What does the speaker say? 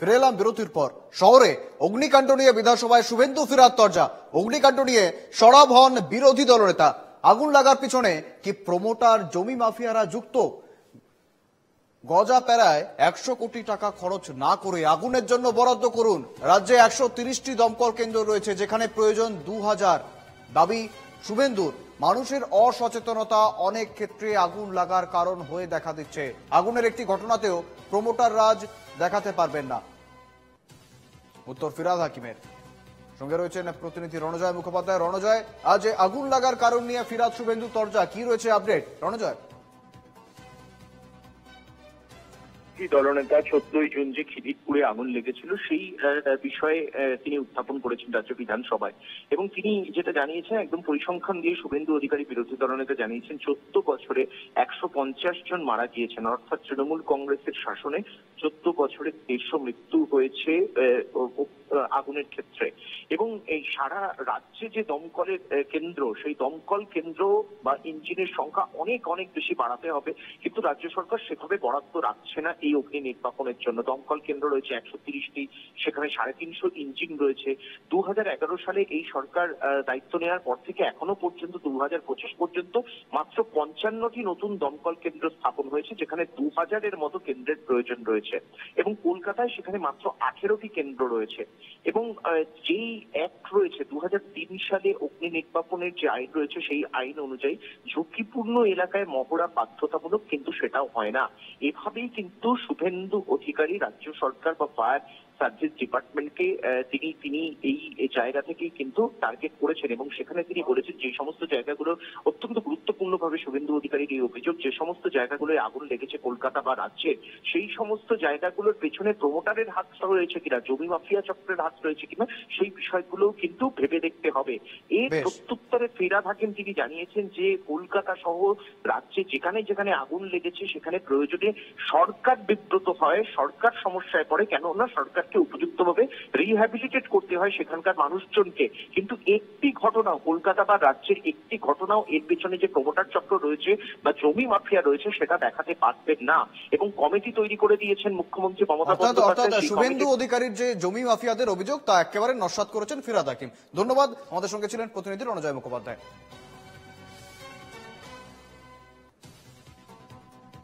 ফিরে এলাম বিরতির পর। শহরে অগ্নিকাণ্ড নিয়ে বিধানসভায় শুভেন্দু ফিরাদ তরজা। অগ্নিকাণ্ড নিয়ে সরব হন বিরোধী দলনেতা। আগুন লাগার পিছনে কি প্রমোটার জমি মাফিয়ারা যুক্ত? গজা পেরায় 100 কোটি টাকা খরচ না করে আগুনের জন্য বরাদ্দ করুন। রাজ্যে 130টি দমকল কেন্দ্র রয়েছে, যেখানে প্রয়োজন 2000। দাবি শুভেন্দুর, মানুষের অসচেতনতা অনেক ক্ষেত্রে আগুন লাগার কারণ হয়ে দেখা দিচ্ছে। আগুনের একটি ঘটনাতেও প্রমোটার রাজ দেখাতে পারবেন না। উত্তর ফিরাদ হাকিমের। সঙ্গে রয়েছেন প্রতিনিধি রণজয় মুখোপাধ্যায়। রণজয়, আজ আগুন লাগার কারণ নিয়ে ফিরাদ শুভেন্দু তরজা, কি রয়েছে আপডেট? রণজয়। দলনেতা 14ই জুন যে খিদিরপুরে আগুন লেগেছিল সেই বিষয়ে তিনি উত্থাপন করেছেন রাজ্য বিধানসভায়, এবং তিনি যেটা জানিয়েছেন একদম পরিসংখ্যান দিয়ে শুভেন্দু অধিকারী বিরোধী দলনেতা জানিয়েছেন 14 বছরে 150 জন মারা গিয়েছেন। অর্থাৎ তৃণমূল কংগ্রেসের শাসনে 14 বছরে 150 মৃত্যু হয়েছে আগুনের ক্ষেত্রে। এবং এই সারা রাজ্যে যে দমকলের কেন্দ্র, সেই দমকল কেন্দ্র বা ইঞ্জিনের সংখ্যা অনেক অনেক বেশি বাড়াতে হবে, কিন্তু রাজ্য সরকার সেভাবে বরাদ্দ রাখছে না এই অগ্নি নির্বাপনের জন্য। দমকল কেন্দ্র রয়েছে 130টি, সেখানে 350 ইঞ্জিন রয়েছে। 2011 সালে এই সরকার দায়িত্ব নেওয়ার পর থেকে এখনো পর্যন্ত 2025 পর্যন্ত মাত্র 55টি নতুন দমকল কেন্দ্র স্থাপন হয়েছে, যেখানে 2000-এর মতো কেন্দ্রের প্রয়োজন রয়েছে। এবং কলকাতায় সেখানে মাত্র 18টি কেন্দ্র রয়েছে। এবং যেই অ্যাক্ট রয়েছে 2003 সালে অগ্নি নির্বাপনের যে আইন রয়েছে, সেই আইন অনুযায়ী ঝুঁকিপূর্ণ এলাকায় মহড়া বাধ্যতামূলক, কিন্তু সেটাও হয় না। এভাবেই কিন্তু শুভেন্দু অধিকারী রাজ্য সরকার বা ফায়ার সার্ভিস ডিপার্টমেন্টকে তিনি এই জায়গা থেকেই কিন্তু টার্গেট করেছেন। এবং সেখানে তিনি বলেছেন যে সমস্ত জায়গাগুলো অত্যন্ত গুরুত্বপূর্ণ ভাবে শুভেন্দু অধিকারীর এই অভিযোগ, যে সমস্ত জায়গাগুলোয় আগুন লেগেছে কলকাতা বা রাজ্যের, সেই সমস্ত জায়গাগুলোর পেছনে প্রমোটারের হাত রয়েছে কিনা, জমি মাফিয়া চক্রের হাত রয়েছে কিনা, সেই বিষয়গুলো কিন্তু ভেবে দেখতে হবে। এর প্রত্যুত্তরে ফিরাদ হাকিম তিনি জানিয়েছেন যে কলকাতা সহ রাজ্যে যেখানে যেখানে আগুন লেগেছে সেখানে প্রয়োজনে সরকার বিব্রত হয়, সরকার সমস্যায় পড়ে, কেননা সরকারকে উপযুক্তভাবে রিহ্যাবিলিটেট করতে হয় সেখানকার মানুষজনকে। কিন্তু একটি ঘটনাও, কলকাতা বা রাজ্যের একটি ঘটনাও এর পেছনে যে প্রমোটার চক্র রয়েছে বা জমি মাফিয়া রয়েছে সেটা দেখাতে পারবেন না। এবং কমিটি তৈরি করে দিয়েছেন মুখ্যমন্ত্রী মমতা বন্দ্যোপাধ্যায়। শুভেন্দু অধিকারীর যে জমি মাফিয়াদের অভিযোগ তা একেবারে নস্যাৎ করেছেন ফিরাদ হাকিম। ধন্যবাদ। আমাদের সঙ্গে ছিলেন প্রতিনিধি রণজয় মুখোপাধ্যায়।